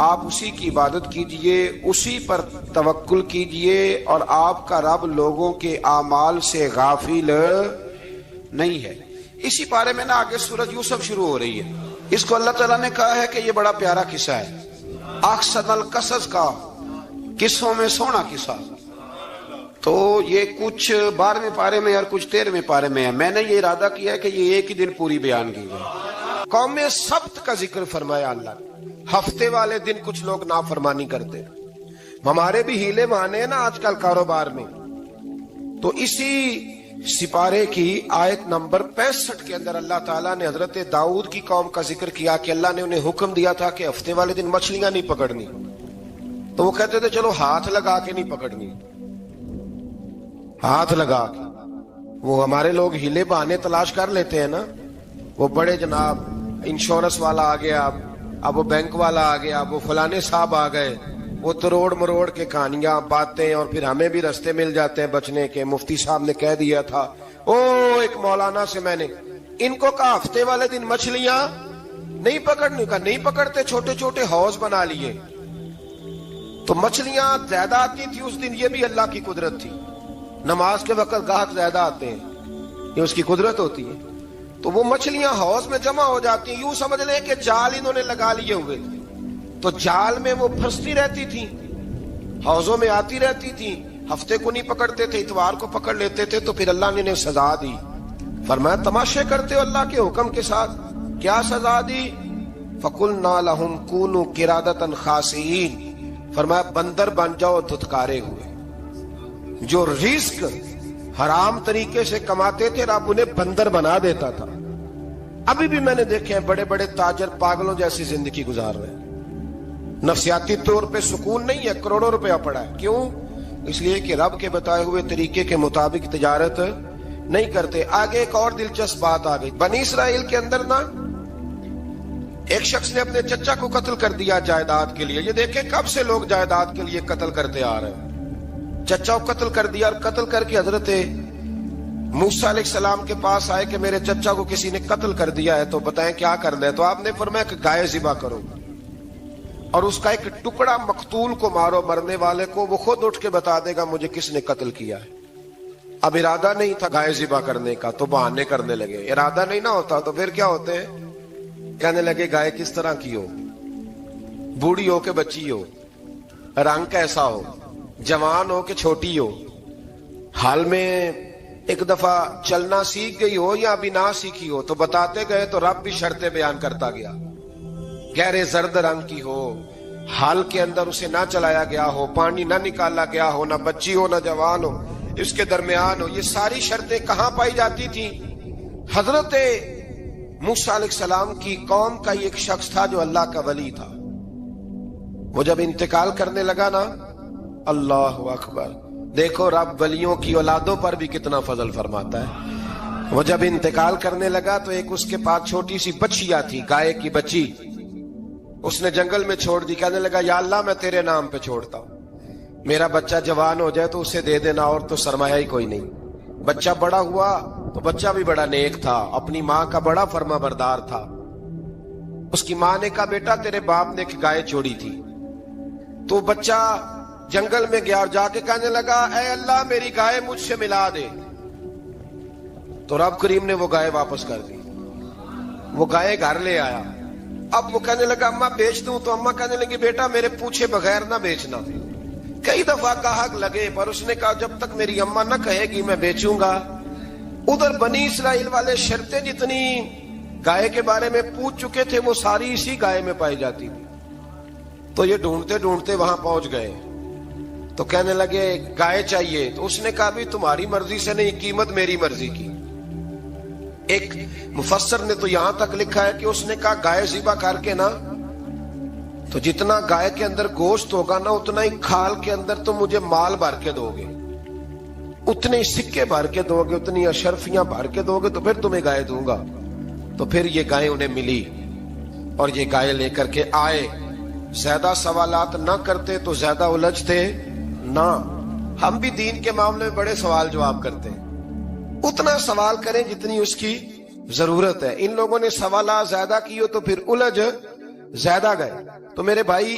آپ اسی کی عبادت کیجئے، اسی پر توکل کیجئے، اور آپ کا رب لوگوں کے اعمال سے غافل نہیں ہے۔ اسی پارے میں نا آگے سورۃ یوسف شروع ہو رہی ہے۔ اس کو اللہ تعالیٰ نے کہا ہے کہ یہ بڑا پیارا قصہ ہے، احسن القصص کا، قصوں میں سونا قصہ۔ تو یہ کچھ 12ویں پارے میں اور کچھ 13ویں پارے میں ہے۔ میں نے یہ ارادہ کیا ہے کہ یہ ایک ہی دن پوری بیان کی جائے۔ قوم سبت کا ذکر فرمایا اللہ نے۔ ہفتے والے دن کچھ لوگ نافرمانی کرتے، ہمارے بھی ہیلے بہانے ہیں نا آج کل کاروبار میں۔ تو اسی سپارے کی آیت نمبر 65 کے اندر اللہ تعالیٰ نے حضرت داؤد کی قوم کا ذکر کیا کہ اللہ نے انہیں حکم دیا تھا کہ ہفتے والے دن مچھلیاں نہیں پکڑنی، تو وہ کہتے تھے چلو ہاتھ لگا کے نہیں پکڑنی، ہاتھ لگا کے۔ وہ ہمارے لوگ ہیلے بہانے تلاش کر لیتے ہیں نا، وہ بڑے جناب انشورنس والا آ گیا، اب وہ بینک والا آ گیا، اب وہ فلانے صاحب آ گئے، وہ تروڑ مروڑ کے کہانیاں باتیں، اور پھر ہمیں بھی رستے مل جاتے ہیں بچنے کے۔ مفتی صاحب نے کہہ دیا تھا، ایک مولانا سے میں نے ان کو کہا ہفتے والے دن مچھلیاں نہیں پکڑنے کا، نہیں پکڑتے، چھوٹے چھوٹے حوض بنا لیے تو مچھلیاں زیادہ آتی تھی اس دن۔ یہ بھی اللہ کی قدرت تھی، نماز کے وقت گاہک زیادہ آتے ہیں، یہ اس کی قدرت ہوتی ہے۔ تو وہ مچھلیاں حوض میں جمع ہو جاتی ہیں، یوں سمجھ لیں کہ جال انہوں نے لگا لیے ہوئے تھے، تو جال میں وہ پھنستی رہتی تھی، حوضوں میں آتی رہتی تھی۔ ہفتے کو نہیں پکڑتے تھے، اتوار کو پکڑ لیتے تھے، تو پھر اللہ نے انہیں سزا دی۔ فرمایا تماشے کرتے ہو اللہ کے حکم کے ساتھ؟ کیا سزا دی؟ فَقُلْنَا لَهُمْ كُونُوا قِرَادَةً خَاسِئِينَ، فرمایا بندر بن جاؤ دھتکارے ہوئے۔ جو رزق حرام طریقے سے کماتے تھے رب انہیں بندر بنا دیتا تھا۔ ابھی بھی میں نے دیکھے ہیں بڑے بڑے تاجر پاگلوں جیسی زندگی گزار رہے ہیں، نفسیاتی طور پہ سکون نہیں ہے، کروڑوں روپیہ پڑا ہے۔ کیوں؟ اس لیے کہ رب کے بتائے ہوئے طریقے کے مطابق تجارت نہیں کرتے۔ آگے ایک اور دلچسپ بات آ گئی، بنی اسرائیل کے اندر نا ایک شخص نے اپنے چچا کو قتل کر دیا جائیداد کے لیے۔ یہ دیکھیں کب سے لوگ جائیداد کے لیے قتل کرتے آ رہے ہیں۔ چچا کو قتل کر دیا، اور قتل کر کے حضرت موسیٰ علیہ السلام کے پاس آئے کہ میرے چچا کو کسی نے قتل کر دیا ہے، تو بتائیں کیا کرنا ہے؟ تو آپ نے فرمایا کہ گائے ذبح کرو، اور اس کا ایک ٹکڑا مقتول کو مارو، مرنے والے کو، وہ خود اٹھ کے بتا دے گا مجھے کس نے قتل کیا ہے۔ اب ارادہ نہیں تھا گائے ذبح کرنے کا تو بہانے کرنے لگے۔ ارادہ نہیں نہ ہوتا تو پھر کیا ہوتے ہیں؟ کہنے لگے گائے کس طرح کی ہو، بوڑھی ہو کہ بچی ہو، رنگ کیسا ہو، جوان ہو کہ چھوٹی ہو، حال میں ایک دفعہ چلنا سیکھ گئی ہو یا ابھی نہ سیکھی ہو۔ تو بتاتے گئے تو رب بھی شرطیں بیان کرتا گیا، گہرے زرد رنگ کی ہو، حال کے اندر اسے نہ چلایا گیا ہو، پانی نہ نکالا گیا ہو، نہ بچی ہو نہ جوان ہو، اس کے درمیان ہو۔ یہ ساری شرطیں کہاں پائی جاتی تھی؟ حضرت موسیٰ علیہ السلام کی قوم کا ایک شخص تھا جو اللہ کا ولی تھا۔ وہ جب انتقال کرنے لگا نا، اللہ اکبر، دیکھو رب ولیوں کی اولادوں پر بھی کتنا فضل فرماتا ہے۔ وہ جب انتقال کرنے لگا تو ایک اس کے پاس چھوٹی سی بچیا تھی، گائے کی بچی، اس نے جنگل میں چھوڑ دی۔ کہنے لگا یا اللہ میں تیرے نام پہ چھوڑتا ہوں، میرا بچہ جوان ہو جائے تو اسے دے دینا، اور تو سرمایہ ہی کوئی نہیں۔ بچہ بڑا ہوا تو بچہ بھی بڑا نیک تھا، اپنی ماں کا بڑا فرما بردار تھا۔ اس کی ماں نے کہا بیٹا تیرے باپ نے ایک گائے چھوڑی تھی۔ تو بچہ جنگل میں گیا اور جا کے کہنے لگا اے اللہ میری گائے مجھ سے ملا دے۔ تو رب کریم نے وہ گائے واپس کر دی، وہ گائے گھر لے آیا۔ اب وہ کہنے لگا اماں بیچ دوں، تو اماں کہنے لگی بیٹا میرے پوچھے بغیر نہ بیچنا۔ کئی دفعہ گاہک لگے پر اس نے کہا جب تک میری اماں نہ کہے گی میں بیچوں گا۔ ادھر بنی اسرائیل والے شرطیں جتنی گائے کے بارے میں پوچھ چکے تھے وہ ساری اسی گائے میں پائی جاتی تھی۔ تو یہ ڈھونڈتے ڈھونڈتے وہاں پہنچ گئے تو کہنے لگے گائے چاہیے۔ تو اس نے کہا بھی تمہاری مرضی سے نہیں، قیمت میری مرضی کی۔ ایک مفسر نے تو یہاں تک لکھا ہے کہ اس نے کہا گائے ذبح کر کے نا تو جتنا گائے کے اندر گوشت ہوگا نا اتنا ہی کھال کے اندر تم مجھے مال بھر کے دو گے، اتنے سکے بھر کے دو گے، اتنی اشرفیاں بھر کے دو گے تو پھر تمہیں گائے دوں گا۔ تو پھر یہ گائے انہیں ملی اور یہ گائے لے کر کے آئے۔ زیادہ سوالات نہ کرتے تو زیادہ الجھتے نہ۔ ہم بھی دین کے معاملے میں بڑے سوال جواب کرتے ہیں، اتنا سوال کریں جتنی اس کی ضرورت ہے۔ ان لوگوں نے سوالات زیادہ کیے تو پھر الجھ زیادہ گئے۔ تو میرے بھائی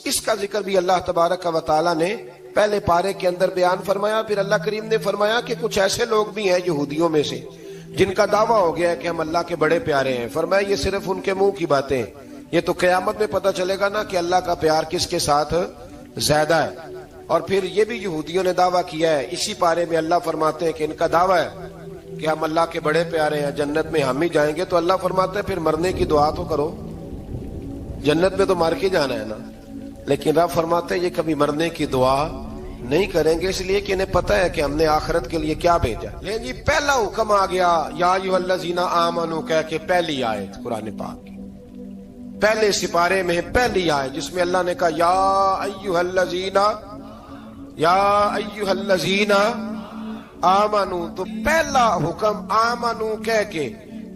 اس کا ذکر بھی اللہ تبارک و تعالیٰ نے پہلے پارے کے اندر بیان فرمایا۔ پھر اللہ کریم نے فرمایا کہ کچھ ایسے لوگ بھی ہیں یہودیوں میں سے جن کا دعویٰ ہو گیا ہے کہ ہم اللہ کے بڑے پیارے ہیں۔ فرمایا یہ صرف ان کے منہ کی باتیں ہیں، یہ تو قیامت میں پتہ چلے گا نا کہ اللہ کا پیار کس کے ساتھ زیادہ ہے۔ اور پھر یہ بھی یہودیوں نے دعویٰ کیا ہے، اسی پارے میں اللہ فرماتے ہیں کہ ان کا دعویٰ ہے کہ ہم اللہ کے بڑے پیارے ہیں، جنت میں ہم ہی جائیں گے۔ تو اللہ فرماتا ہے پھر مرنے کی دعا تو کرو، جنت میں تو مر کے جانا ہے نا۔ لیکن رب فرماتے ہیں یہ کبھی مرنے کی دعا نہیں کریں گے، اس لیے کہ انہیں پتہ ہے کہ ہم نے آخرت کے لیے کیا بھیجا۔ لیکن جی پہلا حکم آ گیا یا ایھا الذین آمنوا کہہ کے پہلی آیت قرآن پاک کی، پہلے سپارے میں پہلی آیت جس میں اللہ نے کہا یا ایھا الذین آمنو، تو پہلا حکم آمنو کہہ کے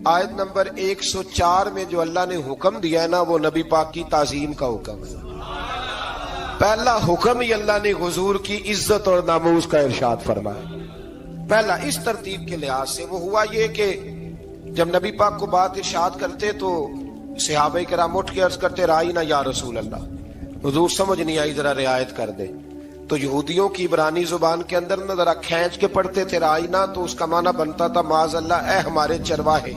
آیت نمبر 104 میں جو اللہ نے حکم دیا ہے نا، وہ نبی پاک کی تعظیم کا حکم ہے۔ پہلا حکم ہی اللہ نے حضور کی عزت اور ناموس کا ارشاد فرمایا۔ پہلا اس ترتیب کے لحاظ سے وہ ہوا یہ کہ جب نبی پاک کو بات ارشاد کرتے تو صحابہ کرام اٹھ کے عرض کرتے رائینا یا رسول اللہ، حضور سمجھ نہیں آئی ذرا رعایت کر دے۔ تو یہودیوں کی عبرانی زبان کے اندر نہ ذرا کھینچ کے پڑھتے تھے رائینا، تو اس کا معنی بنتا تھا معاذ اللہ اے ہمارے چرواہے،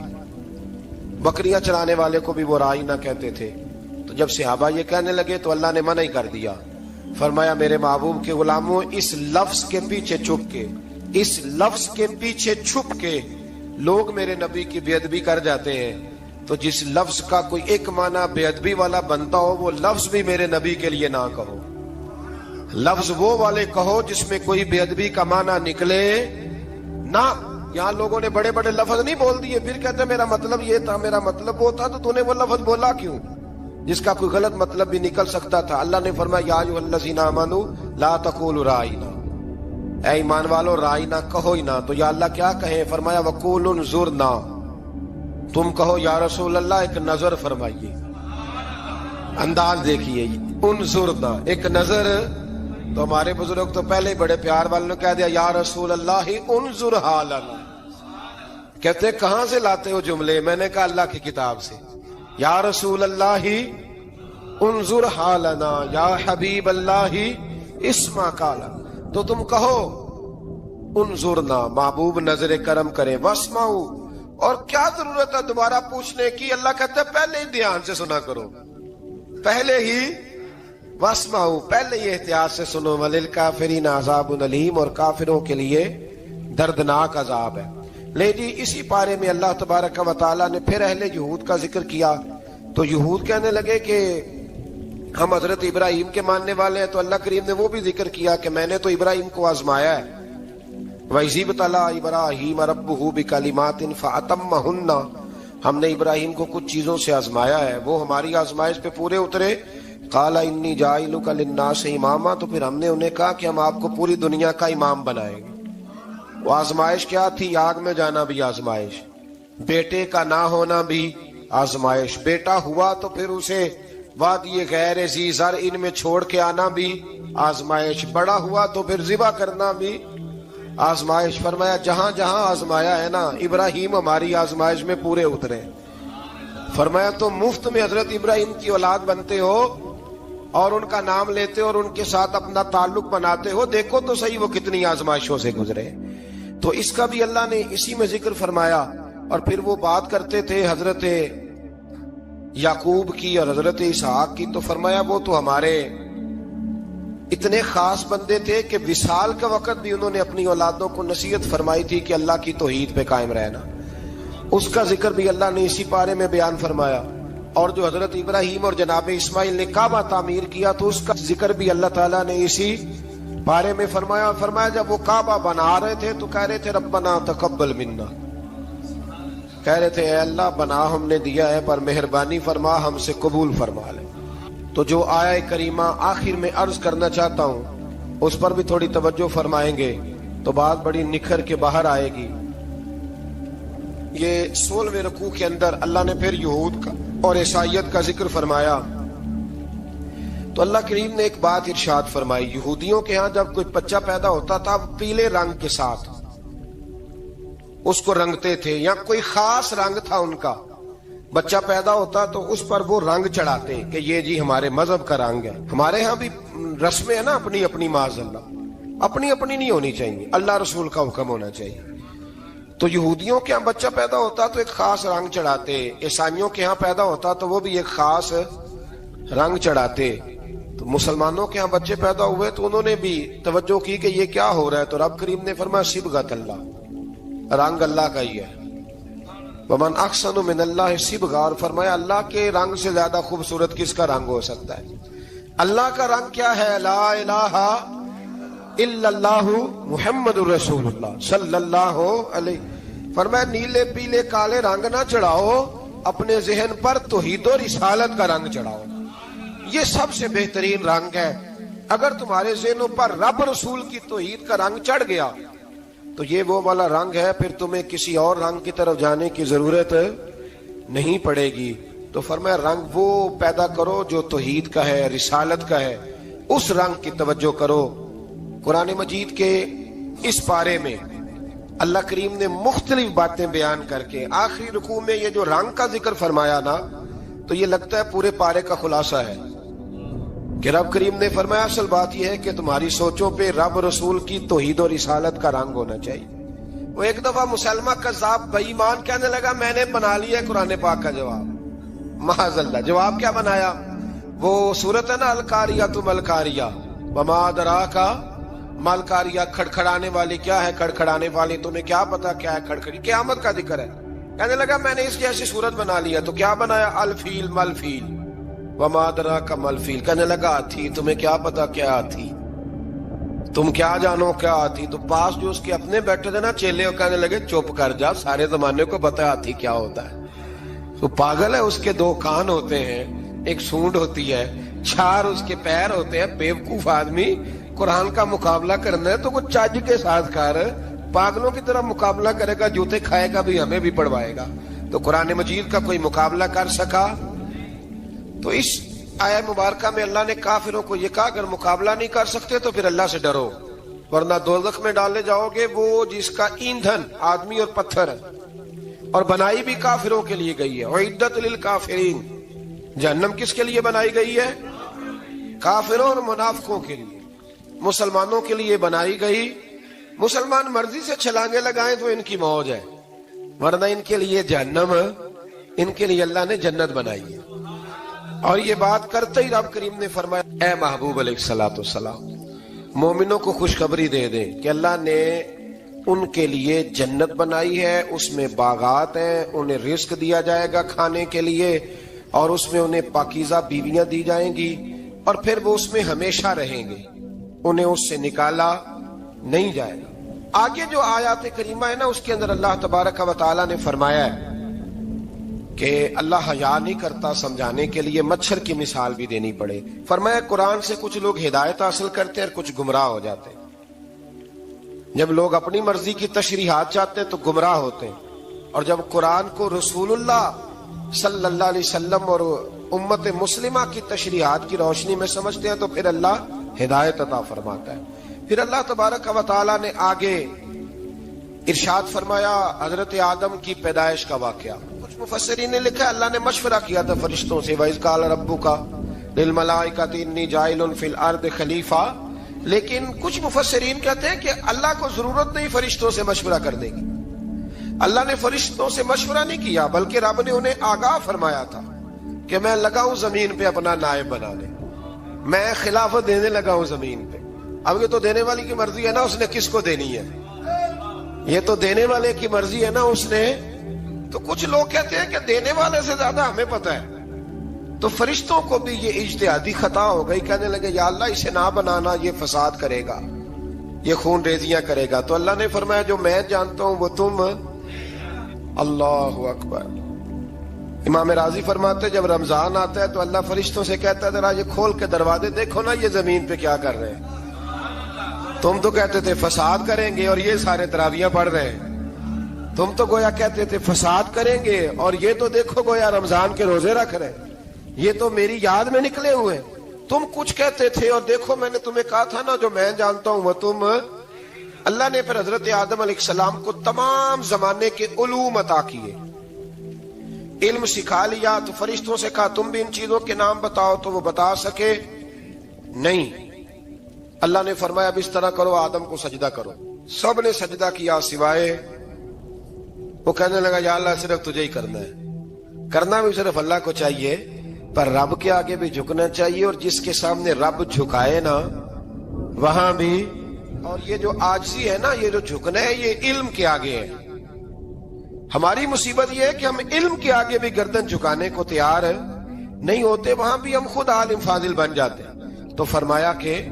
بکریاں چرانے والے کو بھی وہ رائینا کہتے تھے۔ تو جب صحابہ یہ کہنے لگے تو اللہ نے منع ہی کر دیا، فرمایا میرے محبوب کے غلاموں، اس لفظ کے پیچھے چھپ کے، اس لفظ کے پیچھے چھپ کے لوگ میرے نبی کی بے ادبی کر جاتے ہیں، تو جس لفظ کا کوئی ایک معنی بے ادبی والا بنتا ہو وہ لفظ بھی میرے نبی کے لیے نہ کہو، لفظ وہ والے کہو جس میں کوئی بے ادبی کا معنی نکلے نہ۔ یہاں لوگوں نے بڑے بڑے لفظ نہیں بول دیے، پھر کہتے میرا مطلب یہ تھا، میرا مطلب وہ تھا، تو تو نے وہ لفظ بولا کیوں جس کا کوئی غلط مطلب بھی نکل سکتا تھا؟ اللہ نے فرمایا یا ایھا الذین آمنوا لا تقولوا رائینا، اے ایمان والو رائینا کہو ہی نہ۔ تو یا اللہ کیا کہیں؟ فرمایا وقولوا انظرنا، تم کہو یا رسول اللہ ایک نظر فرمائیے۔ انداز دیکھیے، انظرنا ایک نظر۔ تو ہمارے بزرگ تو پہلے بڑے پیار والوں نے کہہ دیا یا رسول اللہ انظر حالنا، کہتے کہاں سے لاتے ہو جملے؟ میں نے کہا اللہ کی کتاب سے۔ یا رسول اللہ انظر حالنا یا حبیب اللہ اسمع قالا، تو تم کہو انظرنا، محبوب نظر کرم کرے، واسمعوا، اور کیا ضرورت ہے دوبارہ پوچھنے کی؟ اللہ کہتا ہے پہلے ہی دھیان سے سنا کرو، پہلے ہی واسمعوا، پہلے ہی احتیاط سے سنو، وللکافرین عذاب علیم، اور کافروں کے لیے دردناک عذاب ہے۔ لے جی اسی پارے میں اللہ تبارک و تعالیٰ نے پھر اہل یہود کا ذکر کیا، تو یہود کہنے لگے کہ ہم حضرت ابراہیم کے ماننے والے ہیں، تو اللہ کریم نے وہ بھی ذکر کیا کہ میں نے تو ابراہیم کو آزمایا ہے، وَإِذِ ابْتَلَىٰ إِبْرَاهِيمَ رَبُّهُ بِكَلِمَاتٍ فَأَتَمَّهُنَّ، ہم نے ابراہیم کو کچھ چیزوں سے آزمایا ہے، وہ ہماری آزمائش پہ پورے اترے۔ قَالَ إِنِّي جَاعِلُكَ لِلنَّاسِ إِمَامًا، تو پھر ہم نے انہیں کہا کہ ہم آپ کو پوری دنیا کا امام بنائیں گے۔ وہ آزمائش کیا تھی؟ آگ میں جانا بھی آزمائش، بیٹے کا نہ ہونا بھی آزمائش، بیٹا ہوا تو پھر اسے وادی غیر ذی زرع میں چھوڑ کے آنا بھی آزمائش، بڑا ہوا تو پھر ذبح کرنا بھی آزمائش۔ فرمایا جہاں جہاں آزمایا ہے نا، ابراہیم ہماری آزمائش میں پورے اترے۔ فرمایا تو مفت میں حضرت ابراہیم کی اولاد بنتے ہو اور ان کا نام لیتے ہو اور ان کے ساتھ اپنا تعلق بناتے ہو، دیکھو تو صحیح وہ کتنی آزمائشوں سے گزرے۔ تو اس کا بھی اللہ نے اسی میں ذکر فرمایا۔ اور پھر وہ بات کرتے تھے حضرت یعقوب کی اور حضرت اسحاق کی، تو فرمایا وہ تو ہمارے اتنے خاص بندے تھے کہ وصال کا وقت بھی انہوں نے اپنی اولادوں کو نصیحت فرمائی تھی کہ اللہ کی توحید پہ قائم رہنا، اس کا ذکر بھی اللہ نے اسی پارے میں بیان فرمایا۔ اور جو حضرت ابراہیم اور جناب اسماعیل نے کعبہ تعمیر کیا تو اس کا ذکر بھی اللہ تعالیٰ نے اسی بارے میں فرمایا۔ فرمایا جب وہ کعبہ بنا رہے تھے تو کہہ رہے تھے ربنا تقبل منا، کہہ رہے تھے اے اللہ بنا ہم نے دیا ہے پر مہربانی فرما ہم سے قبول فرما لے۔ تو جو آیہ کریمہ آخر میں عرض کرنا چاہتا ہوں اس پر بھی تھوڑی توجہ فرمائیں گے تو بات بڑی نکھر کے باہر آئے گی۔ یہ 16ویں رکوع کے اندر اللہ نے پھر یہود کا اور عیسائیت کا ذکر فرمایا، تو اللہ کریم نے ایک بات ارشاد فرمائی، یہودیوں کے ہاں جب کوئی بچہ پیدا ہوتا تھا پیلے رنگ کے ساتھ اس کو رنگتے تھے، یا کوئی خاص رنگ تھا ان کا، بچہ پیدا ہوتا تو اس پر وہ رنگ چڑھاتے کہ یہ جی ہمارے مذہب کا رنگ ہے۔ ہمارے ہاں بھی رسمیں ہیں نا اپنی اپنی، معاذ اللہ اپنی اپنی نہیں ہونی چاہیے، اللہ رسول کا حکم ہونا چاہیے۔ تو یہودیوں کے ہاں بچہ پیدا ہوتا تو ایک خاص رنگ چڑھاتے، عیسائیوں کے ہاں پیدا ہوتا تو وہ بھی ایک خاص رنگ چڑھاتے۔ تو مسلمانوں کے ہاں بچے پیدا ہوئے تو انہوں نے بھی توجہ کی کہ یہ کیا ہو رہا ہے، تو رب کریم نے فرمایا صبغۃ اللہ، رنگ اللہ کا ہی ہے، ومن احسن من اللہ صبغہ، اور فرمایا اللہ کے رنگ سے زیادہ خوبصورت کس کا رنگ ہو سکتا ہے؟ اللہ کا رنگ کیا ہے؟ لا الہ الا اللہ محمد رسول اللہ صلی اللہ علیہ۔ فرمایا نیلے پیلے کالے رنگ نہ چڑھاؤ، اپنے ذہن پر توحید و رسالت کا رنگ چڑھاؤ. یہ سب سے بہترین رنگ ہے. اگر تمہارے ذہنوں پر رب رسول کی توحید کا رنگ چڑھ گیا تو یہ وہ والا رنگ ہے, پھر تمہیں کسی اور رنگ کی طرف جانے کی ضرورت نہیں پڑے گی. تو فرمایا رنگ وہ پیدا کرو جو توحید کا ہے, رسالت کا ہے, اس رنگ کی توجہ کرو. قرآن مجید کے اس پارے میں اللہ کریم نے مختلف باتیں بیان کر کے آخری رکوع میں یہ جو رنگ کا ذکر فرمایا نا, تو یہ لگتا ہے پورے پارے کا خلاصہ ہے کہ رب کریم نے فرمایا اصل بات یہ ہے کہ تمہاری سوچوں پہ رب رسول کی توحید و رسالت کا رنگ ہونا چاہیے. وہ ایک دفعہ مسلمہ کذاب بے ایمان کہنے لگا میں نے بنا لیا قرآن پاک کا جواب. معاذ اللہ, جواب کیا بنایا؟ وہ سورت ہے نا القاریہ تم القاریہ وما ادراک مالکاریہ, کھڑکھڑانے والی. کیا ہے کھڑکھڑانے والی؟ تمہیں کیا پتا کیا ہے کھڑکھڑی؟ قیامت کا ذکر ہے. کہنے لگا میں نے اس جیسی صورت بنا لیا. تو کیا بنایا؟ الفیل ملفیل وما ادراک ملفیل. کہنے لگا ہاتھی. تمہیں کیا پتا کیا ہاتھی؟ تم کیا جانو کیا ہاتھی؟ تو پاس جو اس کے اپنے بیٹھے تھے نا چیلے, وہ کہنے لگے چپ کر جا, سارے زمانے کو پتا ہاتھی کیا ہوتا ہے. تو پاگل ہے, اس کے 2 کان ہوتے ہیں, ایک سونڈ ہوتی ہے, 4 اس کے پیر ہوتے ہیں. بیوقوف آدمی قرآن کا مقابلہ کرنا ہے تو وہ چج کے ساتھ کر, پاگلوں کی طرح مقابلہ کرے گا, جوتے کھائے گا بھی, ہمیں بھی پڑھوائے گا. تو قرآن مجید کا کوئی مقابلہ کر سکا؟ تو اس آیہ مبارکہ میں اللہ نے کافروں کو یہ کہا اگر مقابلہ نہیں کر سکتے تو پھر اللہ سے ڈرو, ورنہ دوزخ میں ڈالے جاؤ گے. وہ جس کا ایندھن آدمی اور پتھر ہے, اور بنائی بھی کافروں کے لیے گئی ہے. اعدت للکافرین, جہنم کس کے لیے بنائی گئی ہے؟ کافروں اور منافقوں کے لیے. مسلمانوں کے لیے بنائی گئی. مسلمان مرضی سے چھلانگے لگائیں تو ان کی موج ہے, ورنہ ان کے لیے جہنم, ان کے لیے اللہ نے جنت بنائی ہے. اور یہ بات کرتے ہی رب کریم نے فرمایا اے محبوب علیہ الصلوۃ والسلام, مومنوں کو خوشخبری دے دیں کہ اللہ نے ان کے لیے جنت بنائی ہے, اس میں باغات ہیں, انہیں رزق دیا جائے گا کھانے کے لیے, اور اس میں انہیں پاکیزہ بیویاں دی جائیں گی, اور پھر وہ اس میں ہمیشہ رہیں گے, انہیں اس سے نکالا نہیں جائے گا. آگے جو آیات کریمہ ہے نا, اس کے اندر اللہ تبارک و تعالیٰ نے فرمایا ہے کہ اللہ حیا نہیں کرتا سمجھانے کے لیے مچھر کی مثال بھی دینی پڑے. فرمایا قرآن سے کچھ لوگ ہدایت حاصل کرتے ہیں اور کچھ گمراہ ہو جاتے ہیں. جب لوگ اپنی مرضی کی تشریحات چاہتے ہیں تو گمراہ ہوتے ہیں, اور جب قرآن کو رسول اللہ صلی اللہ علیہ وسلم اور امت مسلمہ کی تشریحات کی روشنی میں سمجھتے ہیں تو پھر اللہ ہدایت عطا فرماتا ہے. پھر اللہ تبارک و تعالیٰ نے آگے ارشاد فرمایا حضرت آدم کی پیدائش کا واقعہ. کچھ مفسرین نے لکھا اللہ نے مشورہ کیا تھا فرشتوں سے, وَإِذْ قَالَ رَبُّكَ لِلْمَلَائِكَةِ إِنِّي جَاعِلٌ فِي الْأَرْضِ خَلِيفَةً. لیکن کچھ مفسرین کہتے ہیں کہ اللہ کو ضرورت نہیں فرشتوں سے مشورہ کرنے کی. اللہ نے فرشتوں سے مشورہ نہیں کیا, بلکہ رب نے انہیں آگاہ فرمایا تھا کہ میں لگا ہوں زمین پہ اپنا نائب بنانے, میں خلافت دینے لگا ہوں زمین پہ. اب یہ تو دینے والی کی مرضی ہے نا, اس نے کس کو دینی ہے, یہ تو دینے والے کی مرضی ہے نا اس نے. تو کچھ لوگ کہتے ہیں کہ دینے والے سے زیادہ ہمیں پتہ ہے. تو فرشتوں کو بھی یہ اجتہادی خطا ہو گئی, کہنے لگے یا اللہ اسے نہ بنانا, یہ فساد کرے گا, یہ خون ریزیاں کرے گا. تو اللہ نے فرمایا جو میں جانتا ہوں وہ تم. اللہ اکبر. امام راضی فرماتے جب رمضان آتا ہے تو اللہ فرشتوں سے کہتا ہے ذرا یہ کھول کے دروازے دیکھو نا یہ زمین پہ کیا کر رہے ہیں. تم تو کہتے تھے فساد کریں گے اور یہ سارے تراویحیں پڑھ رہے ہیں. تم تو گویا کہتے تھے فساد کریں گے اور یہ تو دیکھو گویا رمضان کے روزے رکھ رہے ہیں, یہ تو میری یاد میں نکلے ہوئے. تم کچھ کہتے تھے اور دیکھو میں نے تمہیں کہا تھا نا جو میں جانتا ہوں وہ تم. اللہ نے پھر حضرت آدم علیہ السلام کو تمام زمانے کے علوم عطا کیے, علم سکھا لیا. تو فرشتوں سے کہا تم بھی ان چیزوں کے نام بتاؤ, تو وہ بتا سکے نہیں. اللہ نے فرمایا اب اس طرح کرو آدم کو سجدہ کرو. سب نے سجدہ کیا سوائے, وہ کہنے لگا یا اللہ صرف تجھے ہی کرنا ہے. کرنا بھی صرف اللہ کو چاہیے, پر رب کے آگے بھی جھکنا چاہیے, اور جس کے سامنے رب جھکائے نا وہاں بھی. اور یہ جو عاجزی ہے نا, یہ جو جھکنا ہے, یہ علم کے آگے ہے. ہماری مصیبت یہ ہے کہ ہم علم کے آگے بھی گردن جھکانے کو تیار نہیں ہوتے, وہاں بھی ہم خود عالم فاضل بن جاتے ہیں. تو فرمایا کہ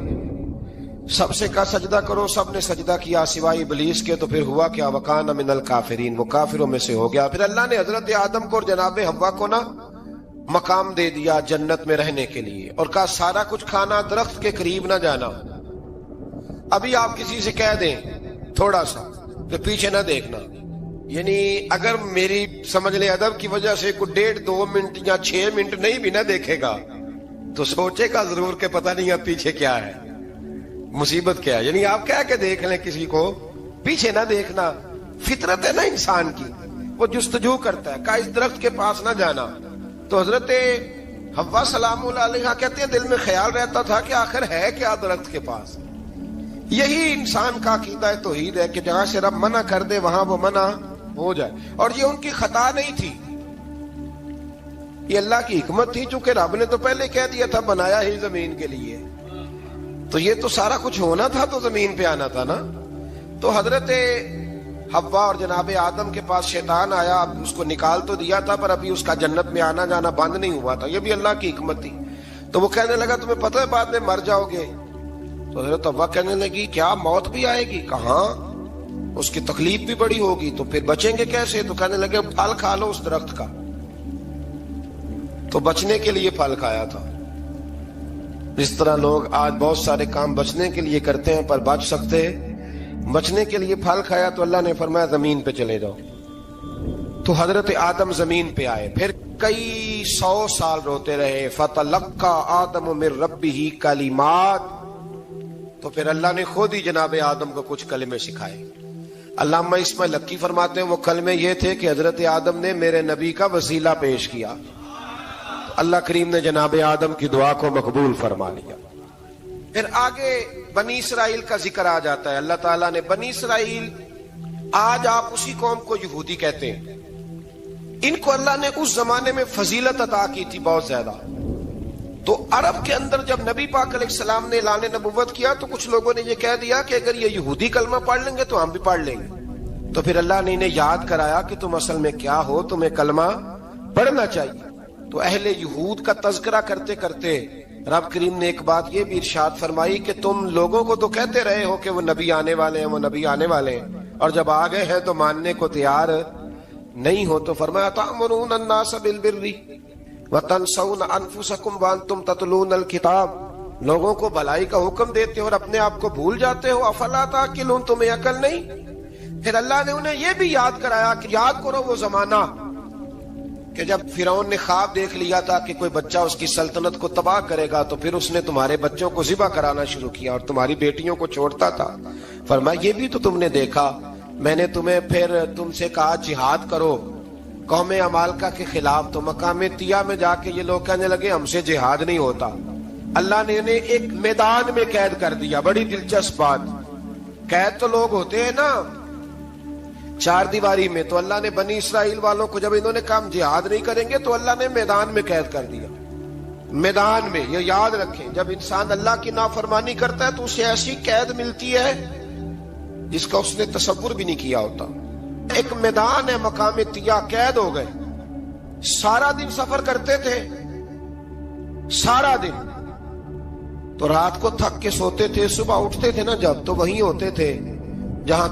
سب سے کہا سجدہ کرو، سب نے سجدہ کیا سوائے ابلیس کے، تو پھر ہوا کیا؟ وکان من الکافرین، وہ کافروں میں سے ہو گیا۔ پھر اللہ نے حضرت آدم کو اور جناب حوا کو نا مقام دے دیا جنت میں رہنے کے لیے، اور کہا سارا کچھ کھانا، درخت کے قریب نہ جانا۔ ابھی آپ کسی سے کہہ دیں تھوڑا سا تو پیچھے نہ دیکھنا، یعنی اگر میری سمجھ لے ادب کی وجہ سے کوئی 1.5-2 منٹ یا 6 منٹ نہیں بھی نہ دیکھے گا تو سوچے گا ضرور کہ پتہ نہیں اب پیچھے کیا ہے، مصیبت کیا ہے۔ یعنی آپ کہہ کے دیکھ لیں کسی کو، پیچھے نہ دیکھنا، فطرت ہے نا انسان کی، وہ جستجو کرتا ہے، کہا اس درخت کے پاس نہ جانا۔ تو حضرت حوا سلام اللہ علیہا کہتے ہیں دل میں خیال رہتا تھا کہ آخر ہے کیا درخت کے پاس۔ یہی انسان کا عقیدہ توحید ہے کہ جہاں سے رب منع کر دے وہاں وہ منع ہو جائے، اور یہ ان کی خطا نہیں تھی، یہ اللہ کی حکمت تھی، چونکہ رب نے تو پہلے کہہ دیا تھا بنایا ہی زمین کے لیے، تو یہ تو سارا کچھ ہونا تھا تو زمین پہ آنا تھا نا۔ تو حضرت حوا اور جناب آدم کے پاس شیطان آیا، اب اس کو نکال تو دیا تھا پر ابھی اس کا جنت میں آنا جانا بند نہیں ہوا تھا، یہ بھی اللہ کی حکمت تھی۔ تو وہ کہنے لگا تمہیں پتہ ہے بعد میں مر جاؤ گے؟ تو حضرت حوا کہنے لگی کیا موت بھی آئے گی؟ کہاں، اس کی تکلیف بھی بڑی ہوگی، تو پھر بچیں گے کیسے؟ تو کہنے لگے پھل کھا لو اس درخت کا، تو بچنے کے لیے پھل کھایا تھا۔ اس طرح لوگ آج بہت سارے کام بچنے کے لیے کرتے ہیں پر بچ سکتے، بچنے کے لیے پھل کھایا تو اللہ نے فرمایا زمین پہ چلے جاؤ۔ تو حضرت آدم زمین پہ آئے، پھر کئی 100 سال روتے رہے۔ فَتَلَقَّى آدَمُ مِن رَبِّهِ کَلِمَاتٍ، تو پھر اللہ نے خود ہی جناب آدم کو کچھ کلمے سکھائے۔ علامہ اسماعیل لکی فرماتے ہیں وہ کلمے یہ تھے کہ حضرت آدم نے میرے نبی کا وسیلہ پیش کیا، اللہ کریم نے جناب آدم کی دعا کو مقبول فرما لیا۔ پھر آگے بنی اسرائیل کا ذکر آ جاتا ہے۔ اللہ تعالیٰ نے بنی اسرائیل، آج آپ اسی قوم کو یہودی کہتے ہیں، ان کو اللہ نے اس زمانے میں فضیلت عطا کی تھی بہت زیادہ۔ تو عرب کے اندر جب نبی پاک علیہ السلام نے اعلان نبوت کیا تو کچھ لوگوں نے یہ کہہ دیا کہ اگر یہ یہودی کلمہ پڑھ لیں گے تو ہم بھی پڑھ لیں گے۔ تو پھر اللہ نے انہیں یاد کرایا کہ تم اصل میں کیا ہو، تمہیں کلمہ پڑھنا چاہیے۔ تو اہل یہود کا تذکرہ کرتے کرتے رب کریم نے ایک بات یہ بھی ارشاد فرمائی کہ تم لوگوں کو تو کہتے رہے ہو کہ وہ نبی آنے والے ہیں، وہ نبی آنے والے ہیں، اور جب آ گئے ہیں تو ماننے کو تیار نہیں ہو۔ تو فرمایا تأمرون الناس بالبر وتنسون انفسکم وانتم تتلون الکتاب، لوگوں کو بھلائی کا حکم دیتے ہو اور اپنے آپ کو بھول جاتے ہو، افلا تعقلون، تمہیں عقل نہیں؟ پھر اللہ نے انہیں یہ بھی یاد کرایا کہ یاد کرو وہ زمانہ کہ جب فرعون نے خواب دیکھ لیا تھا کہ کوئی بچہ اس کی سلطنت کو تباہ کرے گا، تو پھر اس نے تمہارے بچوں کو ذبح کرانا شروع کیا اور تمہاری بیٹیوں کو چھوڑتا تھا۔ فرمایا یہ بھی تو تم نے دیکھا، میں نے تمہیں پھر تم سے کہا جہاد کرو قوم عمالقہ کے خلاف، تو مقام طیہ میں جا کے یہ لوگ کہنے لگے ہم سے جہاد نہیں ہوتا۔ اللہ نے انہیں ایک میدان میں قید کر دیا۔ بڑی دلچسپ بات، قید تو لوگ ہوتے ہیں نا چار دیواری میں، تو اللہ نے بنی اسرائیل والوں کو جب انہوں نے کہا ہم جہاد نہیں کریں گے تو اللہ نے میدان میں قید کر دیا۔ میدان میں، یہ یاد رکھیں، جب انسان اللہ کی نافرمانی کرتا ہے تو اسے ایسی قید ملتی ہے جس کا اس نے تصور بھی نہیں کیا ہوتا۔ ایک میدان ہے مقام طیہ، قید ہو گئے، سارا دن سفر کرتے تھے، سارا دن، تو رات کو تھک کے سوتے تھے، صبح اٹھتے تھے نا جب، تو وہیں ہوتے تھے جہاں